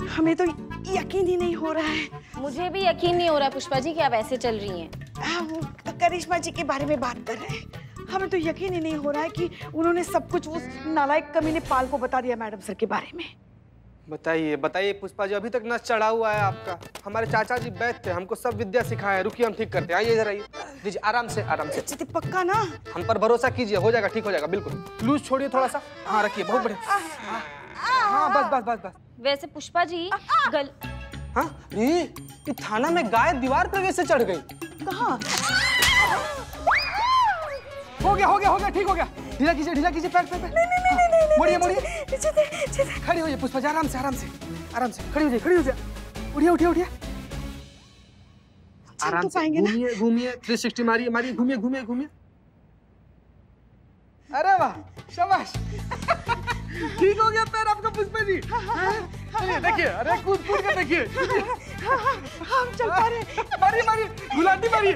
हमें तो यकीन ही नहीं हो रहा है। मुझे भी यकीन नहीं हो रहा पुष्पा जी कि आप ऐसे चल रही हैं। हम करिश्मा जी के बारे में बात कर रहे हैं। हमें तो यकीन ही नहीं हो रहा है कि उन्होंने सब कुछ उस नालायक कमीने पाल को बता दिया मैडम सर के बारे में। बताइए बताइए पुष्पा जी, अभी तक नस चढ़ा हुआ है आपका। हमारे चाचा जी वैद्य थे, हमको सब विद्या सिखाया है। रुकिए हम ठीक करते हैं, आइए इधर आइए। दीजिए आराम से आराम से। चिति पक्का ना? हम पर भरोसा कीजिए, हो जाएगा, ठीक हो जाएगा बिल्कुल। लूज छोड़िए थोड़ा सा। हाँ रखिए, बहुत बढ़िया। हाँ बस बस बस बस। वैसे पुष्पा जी हाँ ये थाना में गाय दीवार पर कैसे चढ़ गई? कहाँ? हो गया ठीक हो गया। ढीला कीजिए पैर। नहीं मोड़िए खड़ी होइए पुष्पा जी, आराम से खड़ी हो जाए। उठिए आराम से घूमिए 360 मारिए घूमिए। अरे वाह शाबाश। ठीक हो गया पैर आपका पुष्पा जी। चलिए देखिए, अरे कूद के देखिए। हम चल पा रहे। मारिए गुलाटी मारिए।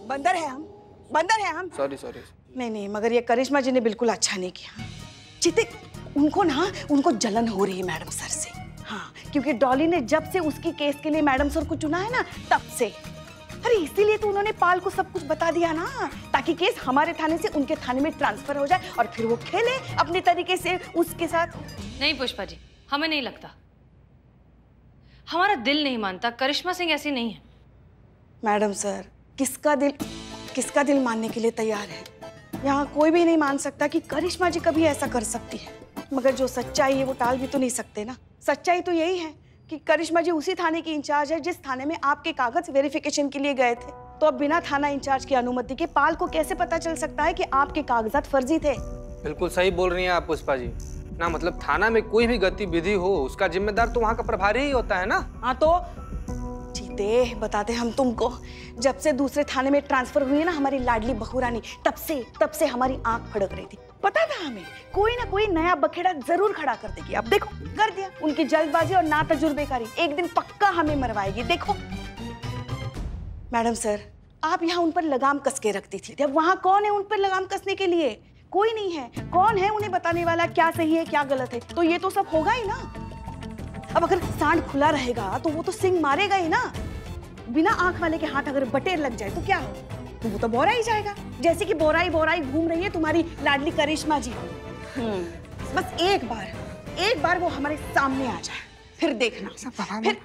बंदर है हम। सॉरी। नहीं, मगर ये करिश्मा जी ने बिल्कुल अच्छा नहीं किया। चिते उनको जलन हो रही है मैडम सर से। हाँ, क्योंकि डॉली ने जब से उसकी केस के लिए मैडम सर को चुना है ना, तब से। अरे इसीलिए तो उन्होंने पाल को सब कुछ बता दिया ना, ताकि केस हमारे थाने से उनके थाने में ट्रांसफर हो जाए और फिर वो खेले अपने तरीके से उसके साथ। नहीं पुष्पा जी, हमें नहीं लगता। हमारा दिल नहीं मानता, करिश्मा सिंह ऐसी नहीं है। मैडम सर, किसका दिल मानने के लिए तैयार है? यहाँ कोई भी नहीं मान सकता कि करिश्मा जी कभी ऐसा कर सकती है। मगर जो सच्चाई है वो टाल भी तो नहीं सकते ना। सच्चाई तो यही है कि करिश्मा जी उसी थाने की इंचार्ज है जिस थाने में आपके कागज वेरिफिकेशन के लिए गए थे। तो अब बिना थाना इंचार्ज की अनुमति के पाल को कैसे पता चल सकता है कि आपके कागजात फर्जी थे? बिल्कुल सही बोल रही हैं आप पुष्पा जी ना। मतलब थाना में कोई भी गतिविधि हो, उसका जिम्मेदार तो वहाँ का प्रभारी ही होता है ना। हाँ तो जीते बताते हम तुमको। जब से दूसरे थाने में ट्रांसफर हुई है ना हमारी लाडली बहू रानी, तब से हमारी आंख फड़क रही थी। पता था हमें कोई ना कोई नया बखेड़ा जरूर खड़ा कर देगी। अब देखो कर दिया। उनकी जल्दबाजी और ना तजुर्बेकारी एक दिन पक्का हमें मरवाएगी। देखो मैडम सर, आप यहाँ उन पर लगाम कस के रखती थी। अब वहाँ कौन है उन पर लगाम कसने के लिए? कोई नहीं है। कौन है उन्हें बताने वाला क्या सही है क्या गलत है? तो ये तो सब होगा ही ना। अब अगर सांड खुला रहेगा तो वो तो सिंग मारेगा ही ना। बिना आंख वाले के हाथ अगर बटेर लग जाए तो क्या हो? तो वो तो बोरा ही जाएगा, जैसे कि बोराई घूम रही है तुम्हारी लाडली करिश्मा जी। बस एक बार वो हमारे सामने आ जाए, फिर देखना। फिर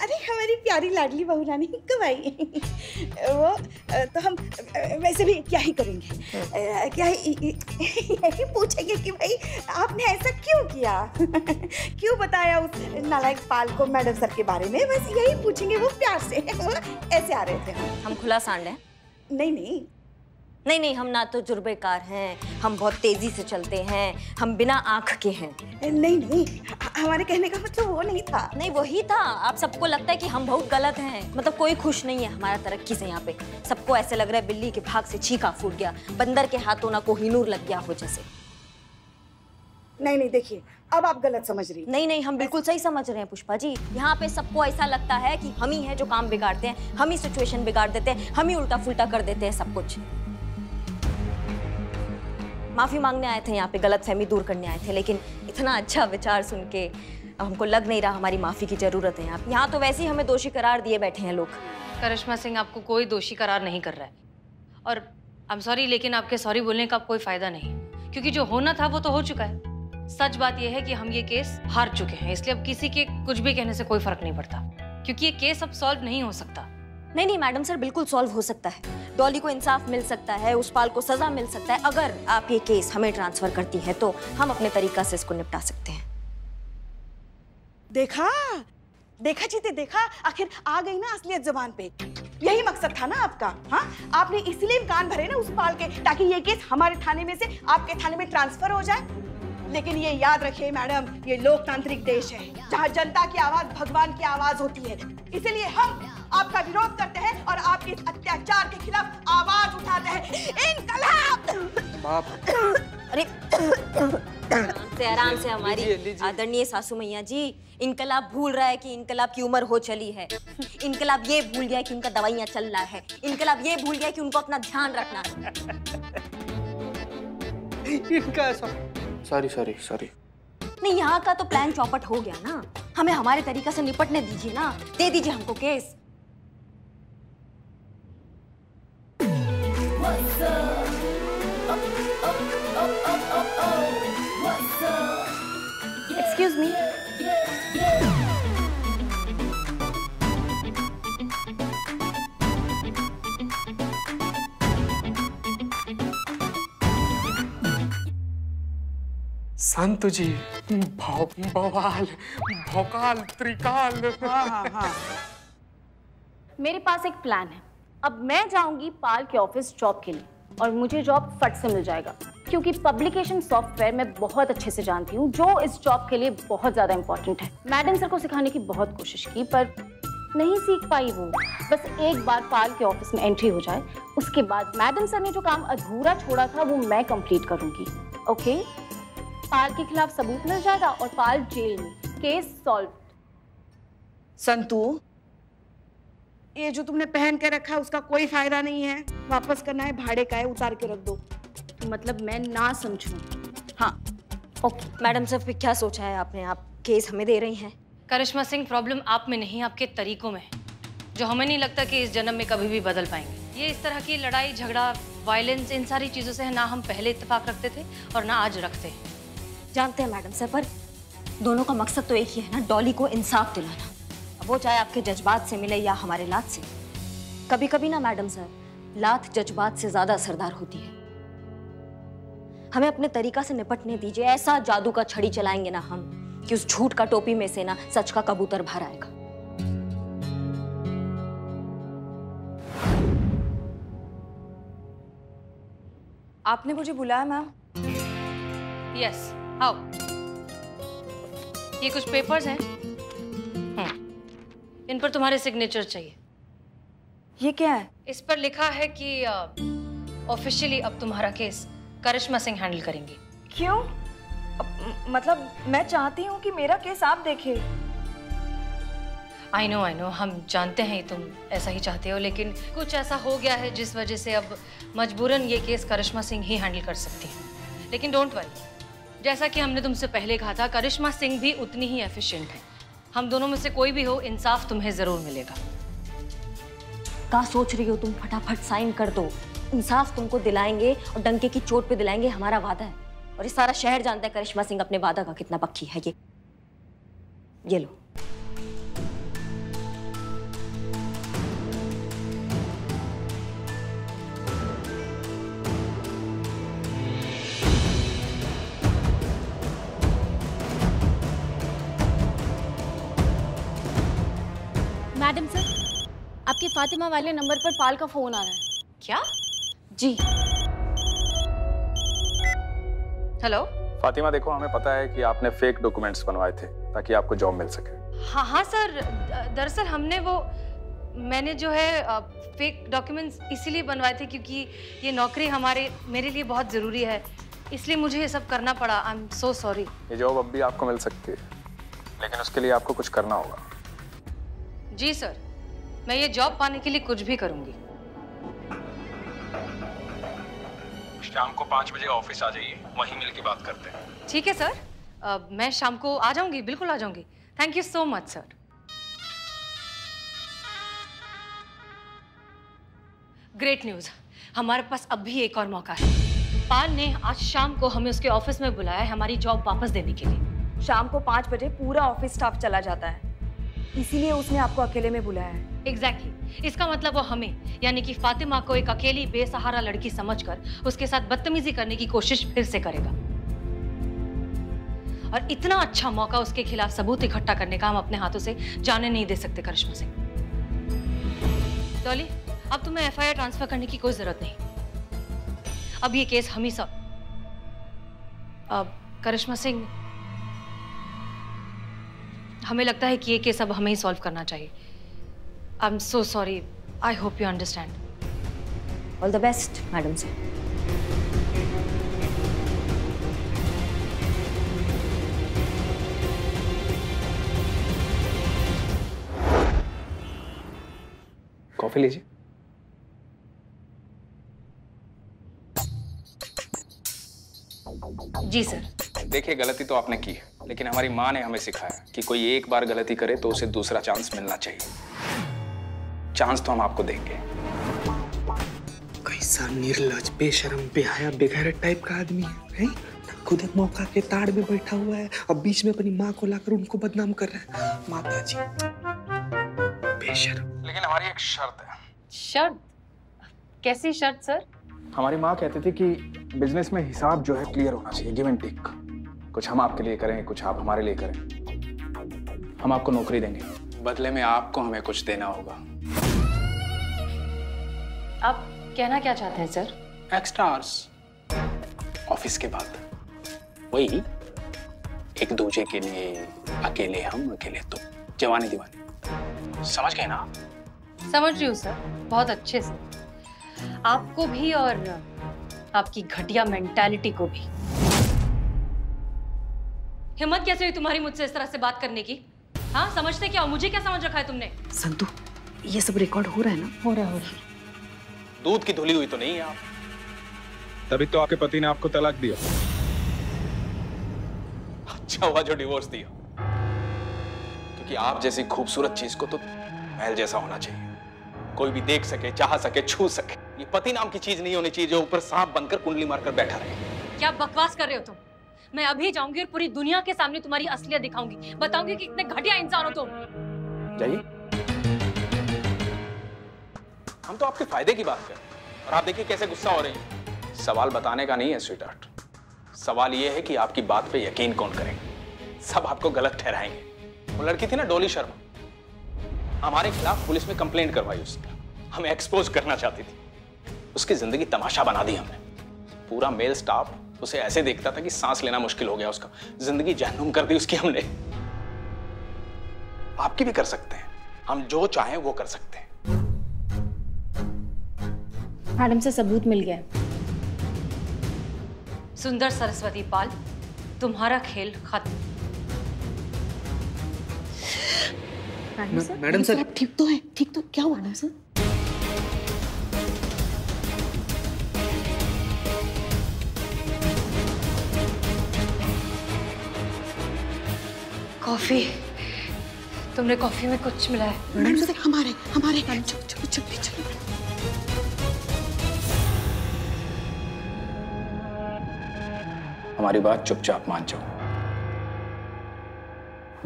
अरे हमारी प्यारी लाडली बहू रानी कब आई? वो तो हम वैसे भी क्या ही करेंगे, क्या ही पूछेंगे कि भाई आपने ऐसा क्यों किया, क्यों बताया उस नालायक पाल को मैडम सर के बारे में। बस यही पूछेंगे वो प्यार से। वो ऐसे आ रहे थे। हम खुला सांड हैं? नहीं, हम ना तो जुर्बेकार हैं, हम बहुत तेजी से चलते हैं, हम बिना आंख के हैं। नहीं, हमारे कहने का मतलब वो नहीं था। नहीं वही था। आप सबको लगता है कि हम बहुत गलत हैं। मतलब कोई खुश नहीं है हमारा तरक्की से। यहाँ पे सबको ऐसे लग रहा है बिल्ली के भाग से छींका फूट गया, बंदर के हाथों ना कोहिनूर लग गया हो जैसे। नहीं देखिए, अब आप गलत समझ रही। नहीं, हम बिल्कुल सही समझ रहे हैं पुष्पा जी। यहाँ पे सबको ऐसा लगता है कि हम ही हैं जो काम बिगाड़ते हैं, हम ही सिचुएशन बिगाड़ देते हैं, हम ही उल्टा फुल्टा कर देते हैं सब कुछ। माफी मांगने आए थे यहाँ पे, गलतफहमी दूर करने आए थे, लेकिन इतना अच्छा विचार सुन के हमको लग नहीं रहा हमारी माफी की जरूरत है। यहाँ तो वैसे ही हमें दोषी करार दिए बैठे हैं लोग। करिश्मा सिंह आपको कोई दोषी करार नहीं कर रहा है, और आई एम सॉरी, लेकिन आपके सॉरी बोलने का कोई फायदा नहीं, क्योंकि जो होना था वो तो हो चुका है। सच बात यह है कि हम ये केस हार चुके हैं, इसलिए अब किसी के कुछ भी कहने से कोई फर्क नहीं पड़ता, क्योंकि ये केस अब सॉल्व नहीं हो सकता। नहीं मैडम सर, बिल्कुल सॉल्व हो सकता है। डॉली को इंसाफ मिल सकता है, उस पाल को सजा मिल सकता है। अगर आप ये केस हमें ट्रांसफर करती है तो हम अपने तरीका से इसको निपटा सकते हैं। देखा जीते, देखा, आखिर आ गई ना असलियत जुबान पे। यही मकसद था ना आपका। हाँ, आपने इसलिए कान भरे ना उस पाल के, ताकि ये केस हमारे थाने में से आपके थाने में ट्रांसफर हो जाए। लेकिन ये याद रखिए मैडम, ये लोकतांत्रिक देश है जहाँ जनता की आवाज भगवान की आवाज होती है। इसीलिए हम आपका विरोध करते हैं और आपके इस अत्याचार के खिलाफ आवाज उठाते हैं। इनकलाब! अरे आराम से हमारी लीजिए, लीजिए। आदरणीय सासू मैया जी, इनकलाब भूल रहा है कि इनकलाब की उम्र हो चली है। इनकलाब ये भूल गया कि उनका दवाइयाँ चल रहा है। इनकलाब ये भूल गया कि उनको अपना ध्यान रखना है। इनका सॉरी सॉरी सॉरी। नहीं, यहाँ का तो प्लान चौपट हो गया ना। हमें हमारे तरीके से निपटने दीजिए ना। दे दीजिए हमको केस। Excuse me. संत जी, बवाल, भौकाल, त्रिकाल। हाँ हाँ हाँ। मेरे पास एक प्लान है। अब मैं जाऊंगी पाल के ऑफिस जॉब के लिए और मुझे जॉब फट से मिल जाएगा, क्योंकि पब्लिकेशन सॉफ्टवेयर मैं बहुत अच्छे से जानती हूँ, जो इस जॉब के लिए बहुत ज्यादा इंपॉर्टेंट है। मैडम सर को सिखाने की बहुत कोशिश की पर नहीं सीख पाई वो। बस एक बार पाल के ऑफिस में एंट्री हो जाए, उसके बाद मैडम सर ने जो काम अधूरा छोड़ा था वो मैं कंप्लीट करूंगी। ओके? पाल के खिलाफ सबूत मिल जाएगा और पाल जेल में। Case solve. संतू, ये जो तुमने पहन के रखा है उसका कोई फायदा नहीं है। वापस करना है, भाड़े का है, उतार के रख दो। मतलब मैं ना समझूं। हाँ ओके मैडम सर, फिर क्या सोचा है आपने? आप केस हमें दे रही हैं? करिश्मा सिंह, प्रॉब्लम आप में नहीं, आपके तरीकों में है, जो हमें नहीं लगता कि इस जन्म में कभी भी बदल पाएंगे। ये इस तरह की लड़ाई झगड़ा, वायलेंस, इन सारी चीज़ों से ना हम पहले इत्तेफाक रखते थे और ना आज रखते हैं। जानते हैं मैडम सर, पर दोनों का मकसद तो एक ही है ना, डॉली को इंसाफ दिलाना। अब वो चाहे आपके जज्बात से मिले या हमारे लात से। कभी कभी ना मैडम सर, लात जज्बात से ज्यादा असरदार होती है। हमें अपने तरीका से निपटने दीजिए। ऐसा जादू का छड़ी चलाएंगे ना हम कि उस झूठ का टोपी में से ना सच का कबूतर बाहर आएगा। आपने मुझे बुलाया मैम? यस, आओ। ये कुछ पेपर्स हैं, इन पर तुम्हारे सिग्नेचर चाहिए। ये क्या है? इस पर लिखा है कि ऑफिशियली अब तुम्हारा केस करिश्मा सिंह हैंडल करेंगी। क्यों? मतलब मैं चाहती हूँ कि मेरा केस आप देखें। आई नो, हम जानते हैं तुम ऐसा ही चाहते हो, लेकिन कुछ ऐसा हो गया है जिस वजह से अब मजबूरन ये केस करिश्मा सिंह ही हैंडल कर सकती हैं। लेकिन डोंट वरी, जैसा कि हमने तुमसे पहले कहा था, करिश्मा सिंह भी उतनी ही एफिशिएंट है। हम दोनों में से कोई भी हो, इंसाफ तुम्हें जरूर मिलेगा। क्या सोच रही हो तुम? फटाफट साइन कर दो। इंसाफ तुमको दिलाएंगे और डंके की चोट पे दिलाएंगे, हमारा वादा है। और ये सारा शहर जानता है करिश्मा सिंह अपने वादा का कितना पक्की है। ये लो। मैडम सर, आपके फातिमा वाले नंबर पर पाल का फोन आ रहा है। क्या? जी। हेलो। फातिमा देखो, हमें पता है कि आपने फेक डॉक्यूमेंट्स बनवाए थे ताकि आपको जॉब मिल सके। हाँ सर, दरअसल मैंने जो है फेक डॉक्यूमेंट्स इसीलिए बनवाए थे क्योंकि ये नौकरी मेरे लिए बहुत ज़रूरी है, इसलिए मुझे ये सब करना पड़ा। I am so sorry. ये जॉब अब भी आपको मिल सकती है, लेकिन उसके लिए आपको कुछ करना होगा। जी सर, मैं ये जॉब पाने के लिए कुछ भी करूंगी। शाम को 5 बजे ऑफिस आ जाइए, वहीं मिल के बात करते हैं। ठीक है सर, मैं शाम को आ जाऊंगी, बिल्कुल आ जाऊंगी। Thank you so much sir. Great news, हमारे पास अब भी एक और मौका है। पाल ने आज शाम को हमें उसके ऑफिस में बुलाया है हमारी जॉब वापस देने के लिए। शाम को 5 बजे पूरा ऑफिस स्टाफ चला जाता है, इसीलिए उसने आपको अकेले में बुलाया है। एग्जैक्टली। इसका मतलब वो हमें, यानी कि फातिमा को एक अकेली बेसहारा लड़की समझकर उसके साथ बदतमीजी करने की कोशिश फिर से करेगा। और इतना अच्छा मौका उसके खिलाफ सबूत इकट्ठा करने का हम अपने हाथों से जाने नहीं दे सकते करिश्मा सिंह। डॉली, अब तुम्हें एफआईआर ट्रांसफर करने की कोई जरूरत नहीं। अब ये केस हम ही सब। करिश्मा सिंह, हमें लगता है कि ये केस अब हमें ही सॉल्व करना चाहिए। I am so sorry. I hope you understand. All the best madam sir. Coffee लीजिए। जी सर। देखिए, गलती तो आपने की है, लेकिन हमारी माँ ने हमें सिखाया कि कोई एक बार गलती करे तो उसे दूसरा चांस मिलना चाहिए। चांस तो हम आपको देंगे। कैसा निर्लज, बेशरम, बेहया, बेगैरत टाइप का आदमी है? खुद एक मौका के ताड़ में बैठा हुआ है, अब बीच में अपनी माँ को लाकर उनको बदनाम कर रहा है। माता जी, बेशरम। लेकिन हमारी एक शर्त है। शर्त? कैसी शर्त सर? हमारी माँ कहती थी कि बिजनेस में हिसाब जो है क्लियर होना चाहिए, गिव एंड टेक। कुछ हम आपके लिए करें, कुछ आप हमारे लिए करें। हम आपको नौकरी देंगे, बदले में आपको हमें कुछ देना होगा। आप कहना क्या चाहते हैं सर? एक्स्ट्रा आवर्स ऑफिस के बाद, वही एक दूसरे के लिए अकेले हम अकेले तुम, जवानी दीवानी। समझ गए ना आप? समझ रही हूँ सर, बहुत अच्छे से। आपको भी और आपकी घटिया मेंटालिटी को भी। हिम्मत कैसे हुई तुम्हारी मुझसे इस तरह से बात करने की? हाँ, समझते क्या हो? मुझे क्या समझ रखा है तुमने? संतु, ये सब रिकॉर्ड हो रहा है ना? हो रहा है। दूध की धुली हुई तो नहीं है आप। तभी तो आपके पति ने आपको तलाक दिया। अच्छा हुआ जो डिवोर्स दिया, क्योंकि आप जैसी खूबसूरत चीज को तो महल जैसा होना चाहिए, कोई भी देख सके, चाह सके, छू सके। ये पति नाम की चीज नहीं होनी चाहिए जो ऊपर सांप बनकर कुंडली मारकर बैठा रहे। क्या बकवास कर रहे हो तुम? मैं अभी जाऊंगी और पूरी दुनिया के सामने तुम्हारी असलियत दिखाऊंगी, बताऊंगी कि कितने घटिया इंसान हो तुम। जाइए, हम तो आपके फायदे की बात कर रहे हैं और आप देखिए कैसे गुस्सा हो रहे हैं। सवाल बताने का नहीं है स्वीटहार्ट, सवाल ये है कि आपकी बात पे यकीन कौन करेगा। सब आपको गलत ठहराएंगे। वो लड़की थी ना डोली शर्मा, हमारे खिलाफ पुलिस में कंप्लेंट करवाई उसने, हमें एक्सपोज करना चाहती थी। उसकी जिंदगी तमाशा बना दी हमने। पूरा मेल स्टाफ उसे ऐसे देखता था कि सांस लेना मुश्किल हो गया उसका। जिंदगी जहन्नुम कर दी उसकी हमने। आपकी भी कर सकते हैं, हम जो चाहें वो कर सकते हैं। मैडम से सबूत मिल गया। सुंदर सरस्वती पाल, तुम्हारा खेल खत्म। मैडम सर, आप ठीक तो है? ठीक तो क्या हुआ ना सर? कॉफी, तुमने कॉफी में कुछ मिलाया? मैडम सर, हमारे चलो चलो चलो चलो। हमारी बात चुपचाप मान जाओ।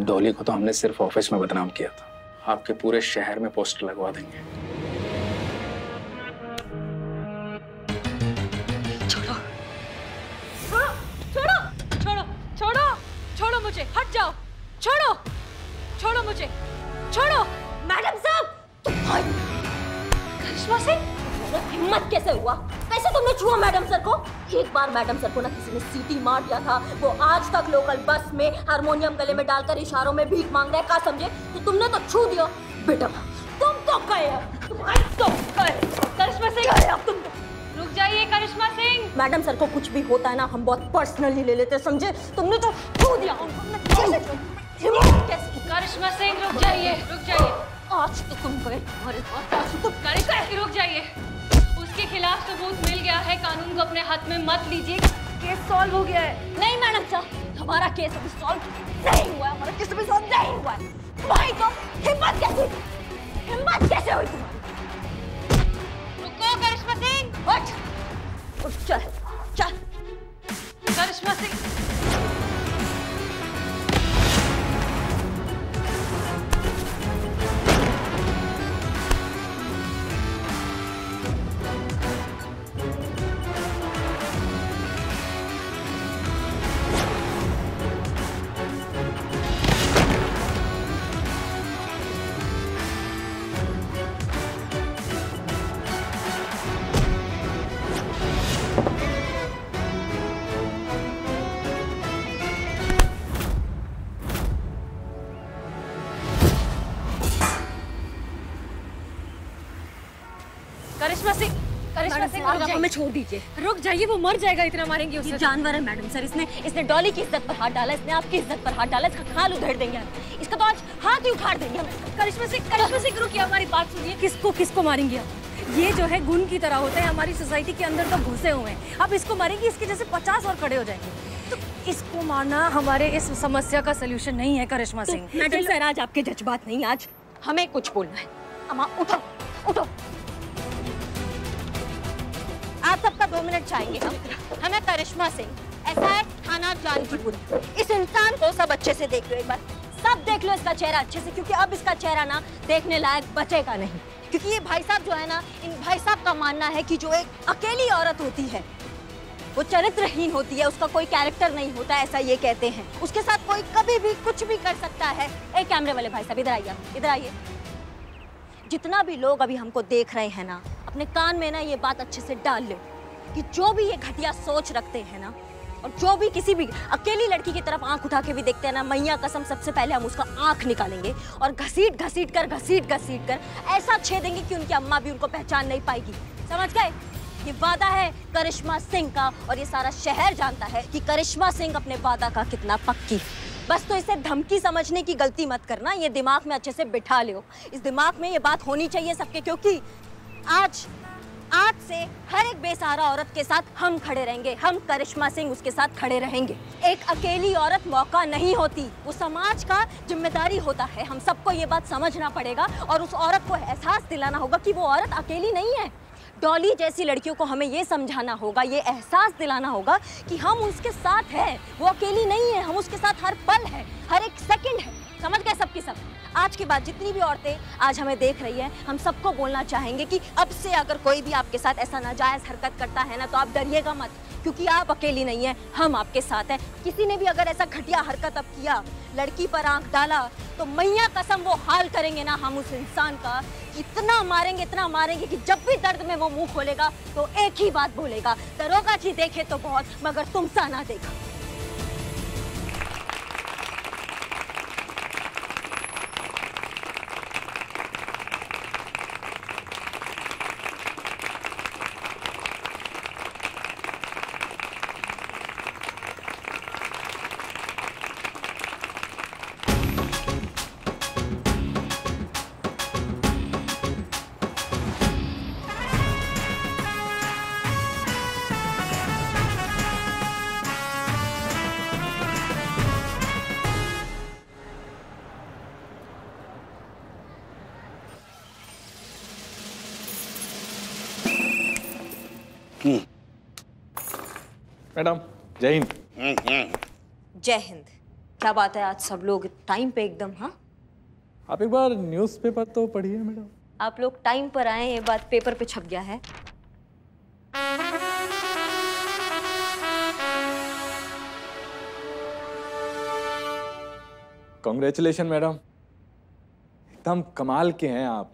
डॉली को तो हमने सिर्फ ऑफिस में बदनाम किया था, आपके पूरे शहर में पोस्टर लगवा देंगे। छोड़ो छोड़ो छोड़ो छोड़ो छोड़ो छोड़ो मुझे, हट जाओ। छोड़ो छोड़ो मुझे, छोड़ो। मैडम साहब, करिश्मा सिंह, हिम्मत कैसे हुआ? कैसे तुमने छुआ मैडम सर को? एक बार मैडम सर को ना किसी ने सीटी मार दिया था, वो आज तक लोकल बस में हारमोनियम गले में डालकर इशारों में भीख मांग रहे, क्या समझे? तो तुमने तो छू दिया। बेटा तुम तो गए, करिश्मा सिंह, अब तुम रुक जाइए। करिश्मा सिंह, मैडम सर को कुछ भी होता है ना हम बहुत पर्सनली ले लेते, समझे? तुमने तो छू दिया। करिश्मा सिंह रुक जाइए, रुक जाइए। आज तो तुम गए, तुम्हारे साथ आज तो करिश्मा सिंह रुक जाइए। उसके खिलाफ सबूत मिल गया है, कानून को अपने हाथ में मत लीजिए। केस सॉल्व हो गया है। नहीं मैडम साहब, हमारा केस अभी सॉल्व नहीं हुआ है, हमारा केस अभी सॉल्व नहीं हुआ है। भाई तो हिम्मत कैसे हुई तुम्हारी? रुको करिश्मा सिंह, उठ चल चल। करिश्मा सिंह, मैडम सर, आप हमें छोड़ दीजिए। रुक जाइए, वो मर जाएगा, इतना मारेंगे उसे। ये जानवर है मैडम सर, इसने डॉली की इज्जत पर हाथ डाला, इसने आपकी इज्जत पर हाथ डाला, इसका खाल उधेड़ देंगे हम, इसका तो आज हाथ ही उखाड़ देंगे हम। करिश्मा सिंह रुकिए, हमारी बात सुनिए। किसको मारेंगे आप? ये जो है गुण की तरह होता है, हमारी सोसाइटी के अंदर तो घुसे हुए हैं। अब इसको मारेंगे, इसके जैसे 50 और खड़े हो जाएंगे। तो इसको मारना हमारे इस समस्या का सलूशन नहीं है करिश्मा सिंह। मैडम सर, आज आपके जज्बात नहीं, आज हमें कुछ बोलना है। अम्मा उठो उठो, आप सबका 2 मिनट चाहेंगे हम। हमें करिश्मा सिंह, ऐसा है थाना जानकीपुर, इस इंसान को सब अच्छे से देख लो एक बार, सब देख लो इसका चेहरा अच्छे से, क्योंकि अब इसका चेहरा ना देखने लायक बचेगा नहीं। क्योंकि ये भाई साहब जो है ना, इन भाई साहब का मानना है कि जो एक अकेली औरत होती है वो चरित्रहीन होती है, उसका कोई कैरेक्टर नहीं होता, ऐसा ये कहते हैं। उसके साथ कोई कभी भी कुछ भी कर सकता है। एक कैमरे वाले भाई साहब इधर आइए, इधर आइए। जितना भी लोग अभी हमको देख रहे हैं ना, अपने कान में ना ये बात अच्छे से डाल लो कि जो भी ये घटिया सोच रखते हैं ना, और जो भी किसी भी अकेली लड़की की तरफ आंख उठा के भी देखते हैं ना, मैया कसम सबसे पहले हम उसका आंख निकालेंगे और घसीट कर ऐसा छेदेंगे कि उनकी अम्मा भी उनको पहचान नहीं पाएगी। समझ गए? ये वादा है करिश्मा सिंह का, और ये सारा शहर जानता है कि करिश्मा सिंह अपने वादा का कितना पक्की। बस तो इसे धमकी समझने की गलती मत करना, ये दिमाग में अच्छे से बिठा लो। इस दिमाग में ये बात होनी चाहिए सबके, क्योंकि आज से हर एक बेसहारा औरत के साथ हम खड़े रहेंगे, हम करिश्मा सिंह उसके साथ खड़े रहेंगे। एक अकेली औरत मौका नहीं होती, वो समाज का जिम्मेदारी होता है। हम सबको ये बात समझना पड़ेगा और उस औरत को एहसास दिलाना होगा कि वो औरत अकेली नहीं है। डॉली जैसी लड़कियों को हमें ये समझाना होगा, ये एहसास दिलाना होगा कि हम उसके साथ हैं, वो अकेली नहीं है, हम उसके साथ हर पल है, हर एक सेकंड है। समझ गए सबकी सब? आज के बाद जितनी भी औरतें आज हमें देख रही हैं, हम सबको बोलना चाहेंगे कि अब से अगर कोई भी आपके साथ ऐसा नाजायज हरकत करता है ना, तो आप डरिएगा मत, क्योंकि आप अकेली नहीं हैं, हम आपके साथ हैं। किसी ने भी अगर ऐसा घटिया हरकत अब किया, लड़की पर आंख डाला, तो मैया कसम वो हाल करेंगे ना हम उस इंसान का, इतना मारेंगे कि जब भी दर्द में वो मुंह खोलेगा तो एक ही बात बोलेगा, दरोगा जी देखे तो बहुत, मगर तुमसा ना देखा। मैडम जय हिंद। जय हिंद। क्या बात है, आज सब लोग टाइम पे एकदम। हाँ, आप एक बार न्यूज़पेपर तो पढ़िए मैडम। आप लोग टाइम पर आए, ये बात पेपर पे छप गया है। कॉन्ग्रेचुलेशन मैडम, एकदम कमाल के हैं आप।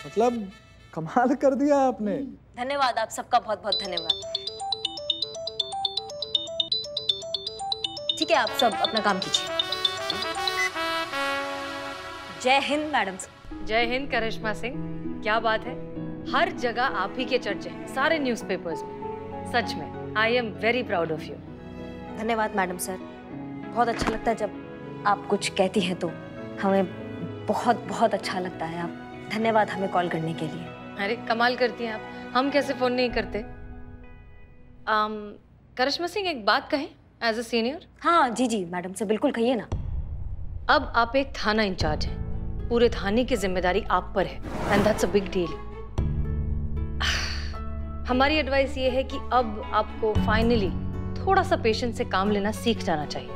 मतलब कमाल कर दिया आपने। धन्यवाद, आप सबका बहुत बहुत धन्यवाद। ठीक है, आप सब अपना काम कीजिए। जय हिंद मैडम। जय हिंद करिश्मा सिंह, क्या बात है, हर जगह आप ही के चर्चे हैं, सारे न्यूज़पेपर्स में। सच में I am very proud of you. धन्यवाद मैडम सर, बहुत अच्छा लगता है जब आप कुछ कहती हैं, तो हमें बहुत बहुत अच्छा लगता है। आप धन्यवाद हमें कॉल करने के लिए। अरे कमाल करती हैं आप, हम कैसे फोन नहीं करते। करिश्मा सिंह एक बात कहें एज अ सीनियर? हाँ जी जी मैडम से बिल्कुल कहिए ना। अब आप एक थाना इंचार्ज हैं, पूरे थाने की जिम्मेदारी आप पर है, and that's a big deal. हमारी एडवाइस ये है कि अब आपको फाइनली थोड़ा सा पेशेंस से काम लेना सीख जाना चाहिए।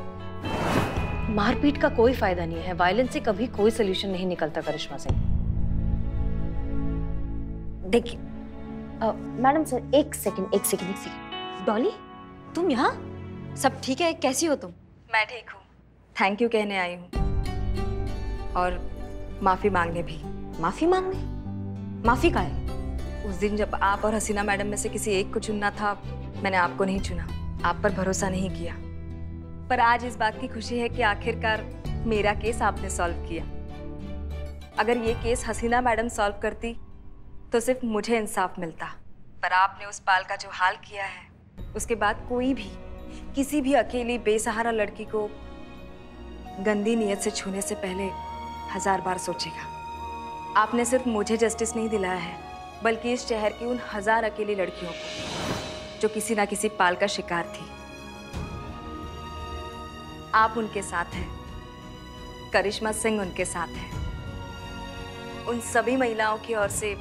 मारपीट का कोई फायदा नहीं है, वायलेंस से कभी कोई सोल्यूशन नहीं निकलता करिश्मा सिंह। देखिए मैडम सर, एक सेकंड। डॉली, तुम यहाँ? सब ठीक है? कैसी हो तुम? मैं ठीक हूँ, थैंक यू कहने आई हूँ, और माफ़ी मांगने भी। माफी मांगने? माफी का है? उस दिन जब आप और हसीना मैडम में से किसी एक को चुनना था, मैंने आपको नहीं चुना, आप पर भरोसा नहीं किया। पर आज इस बात की खुशी है कि आखिरकार मेरा केस आपने सॉल्व किया। अगर ये केस हसीना मैडम सॉल्व करती तो सिर्फ मुझे इंसाफ मिलता, पर आपने उस पाल का जो हाल किया है, उसके बाद कोई भी किसी भी अकेली बेसहारा लड़की को गंदी नीयत से छूने से पहले 1000 बार सोचेगा। आपने सिर्फ मुझे जस्टिस नहीं दिलाया है, बल्कि इस शहर की उन 1000 अकेली लड़कियों को जो किसी ना किसी पाल का शिकार थी। आप उनके साथ हैं, करिश्मा सिंह उनके साथ है। उन सभी महिलाओं की ओर से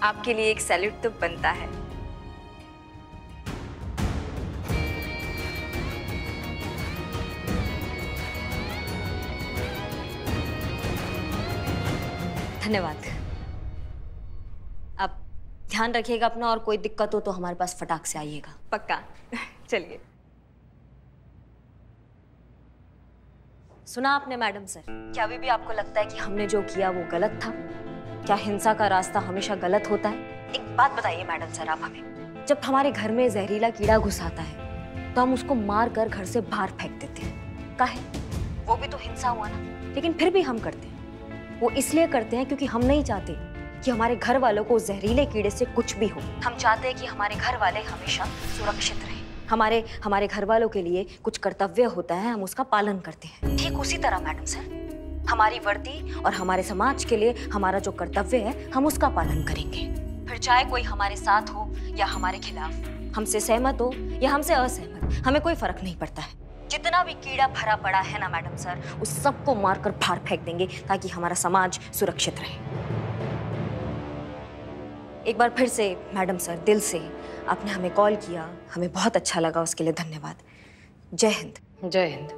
आपके लिए एक सैल्यूट तो बनता है। धन्यवाद। अब ध्यान रखिएगा अपना, और कोई दिक्कत हो तो हमारे पास फटाक से आइएगा। पक्का। चलिए। सुना आपने मैडम सर, क्या अभी भी आपको लगता है कि हमने जो किया वो गलत था? क्या हिंसा का रास्ता हमेशा गलत होता है? एक बात बताइए मैडम सर आप हमें, जब हमारे घर में जहरीला कीड़ा घुस आता है तो हम उसको मार कर घर से बाहर फेंक देते हैं, काहे? वो भी तो हिंसा हुआ ना। लेकिन फिर भी हम करते हैं, वो इसलिए करते हैं क्योंकि हम नहीं चाहते कि हमारे घर वालों को जहरीले कीड़े से कुछ भी हो। हम चाहते हैं कि हमारे घर वाले हमेशा सुरक्षित रहें। हमारे घर वालों के लिए कुछ कर्तव्य होता है, हम उसका पालन करते हैं। ठीक उसी तरह मैडम सर, हमारी वर्दी और हमारे समाज के लिए हमारा जो कर्तव्य है, हम उसका पालन करेंगे। फिर चाहे कोई हमारे साथ हो या हमारे खिलाफ, हमसे सहमत हो या हमसे असहमत, हमें कोई फर्क नहीं पड़ता है। जितना भी कीड़ा भरा पड़ा है ना मैडम सर, उस सबको मारकर बाहर फेंक देंगे ताकि हमारा समाज सुरक्षित रहे। एक बार फिर से मैडम सर, दिल से आपने हमें कॉल किया, हमें बहुत अच्छा लगा, उसके लिए धन्यवाद। जय हिंद। जय हिंद।